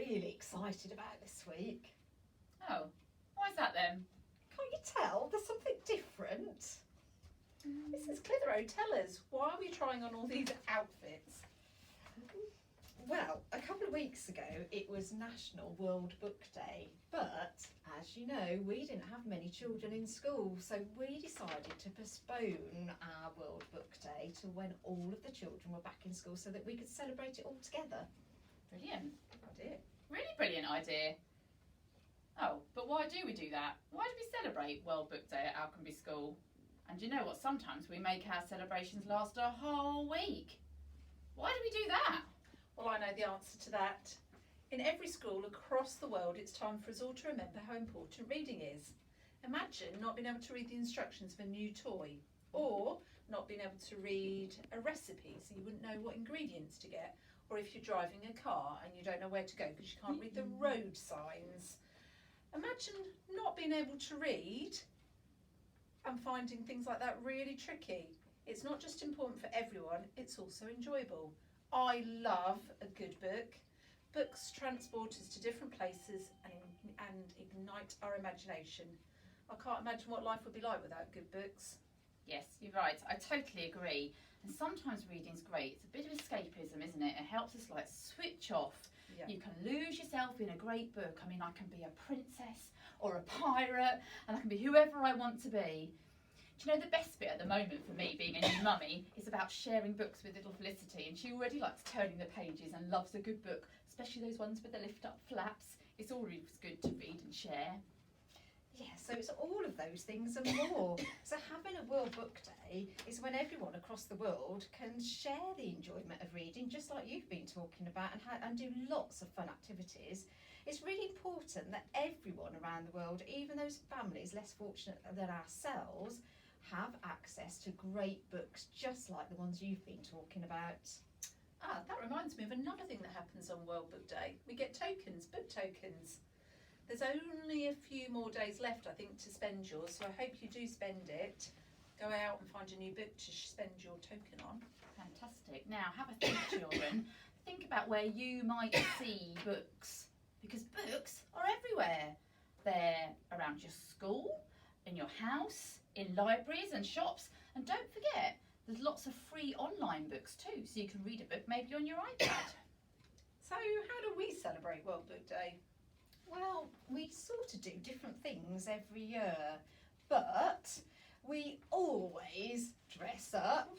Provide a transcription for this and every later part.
really excited about this week. Oh, why is that then? Can't you tell? There's something different. Mrs. Clitheroe, tell us, why are we trying on all these outfits? Well, a couple of weeks ago it was National World Book Day, but as you know, we didn't have many children in school, so we decided to postpone our World Book Day to when all of the children were back in school so that we could celebrate it all together. Brilliant. Idea. Really brilliant idea. Oh, but why do we do that? Why do we celebrate World Book Day at Alconbury School? And you know what? Sometimes we make our celebrations last a whole week. Why do we do that? Well, I know the answer to that. In every school across the world, it's time for us all to remember how important reading is. Imagine not being able to read the instructions of a new toy, or not being able to read a recipe so you wouldn't know what ingredients to get, or if you're driving a car and you don't know where to go because you can't read the road signs. Imagine not being able to read and finding things like that really tricky. It's not just important for everyone, it's also enjoyable. I love a good book. Books transport us to different places and ignite our imagination. I can't imagine what life would be like without good books. Yes, you're right. I totally agree. And sometimes reading's great. It's a bit of escapism, isn't it? It helps us like switch off. Yeah. You can lose yourself in a great book. I mean, I can be a princess or a pirate, and I can be whoever I want to be. Do you know the best bit at the moment for me, being a new mummy, is about sharing books with little Felicity, and she already likes turning the pages and loves a good book, especially those ones with the lift-up flaps. It's always good to read and share. Yeah, so it's all of those things and more. So having a World Book Day is when everyone across the world can share the enjoyment of reading, just like you've been talking about, and do lots of fun activities. It's really important that everyone around the world, even those families less fortunate than ourselves, have access to great books just like the ones you've been talking about. Ah, that reminds me of another thing that happens on World Book Day. We get tokens, book tokens. There's only a few more days left, I think, to spend yours, so I hope you do spend it. Go out and find a new book to spend your token on. Fantastic. Now, have a think, children. Think about where you might see books, because books are everywhere. They're around your school, in your house, in libraries and shops, and don't forget, there's lots of free online books too, so you can read a book maybe on your iPad. So how do we celebrate World Book Day? Well, we sort of do different things every year, but we always dress up.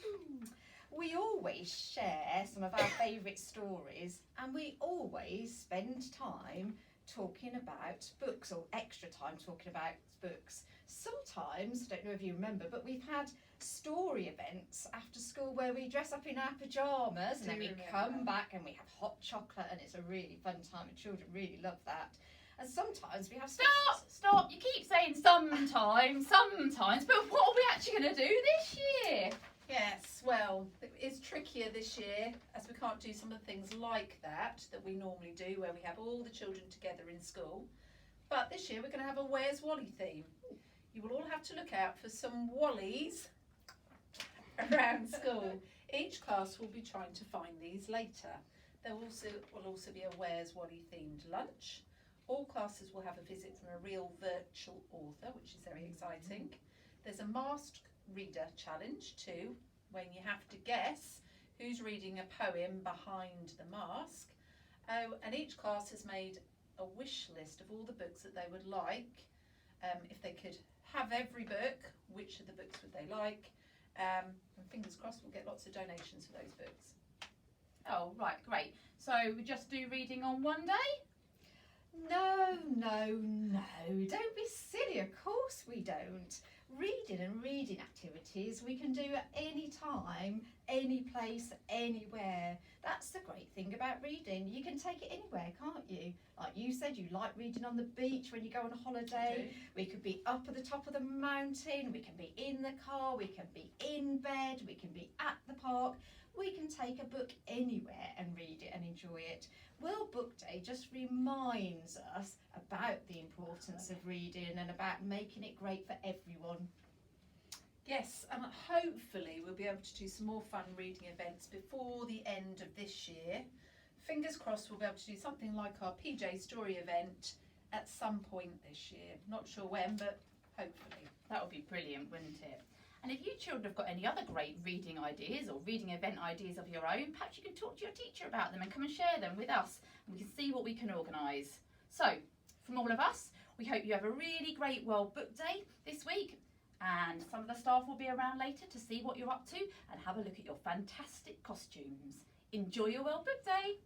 We always share some of our favourite stories, and we always spend time talking about books, or extra time talking about books. Sometimes, I don't know if you remember, but we've had story events after school where we dress up in our pyjamas and then we come back and we have hot chocolate, and it's a really fun time and children really love that. And sometimes we have... Stop! You keep saying sometimes, but what are we actually going to do this year? Yes, well, it's trickier this year as we can't do some of the things like that we normally do, where we have all the children together in school. But this year we're going to have a Where's Wally theme. You will all have to look out for some Wallies around school. Each class will be trying to find these later. There will also be a Where's Wally themed lunch. All classes will have a visit from a real virtual author, which is very exciting. There's a masked reader challenge too, when you have to guess who's reading a poem behind the mask. Oh, and each class has made a wish list of all the books that they would like. If they could have every book, which of the books would they like? And fingers crossed we'll get lots of donations for those books. Oh, right, great. So we just do reading on one day? No, don't be silly, of course we don't. Reading and reading activities we can do at any time, any place, anywhere. That's the great thing about reading. You can take it anywhere, can't you? Like you said, you like reading on the beach when you go on a holiday. We could be up at the top of the mountain, we can be in the car, we can be in bed, we can be at the park. We can take a book anywhere and read it and enjoy it. World Book Day just reminds us about the importance of reading and about making it great for everyone. Yes, and hopefully we'll be able to do some more fun reading events before the end of this year. fingers crossed we'll be able to do something like our PJ story event at some point this year. Not sure when, but hopefully. That would be brilliant, wouldn't it? And if you children have got any other great reading ideas or reading event ideas of your own, perhaps you can talk to your teacher about them and come and share them with us, and we can see what we can organise. So, from all of us, we hope you have a really great World Book Day this week, and some of the staff will be around later to see what you're up to and have a look at your fantastic costumes. Enjoy your World Book Day!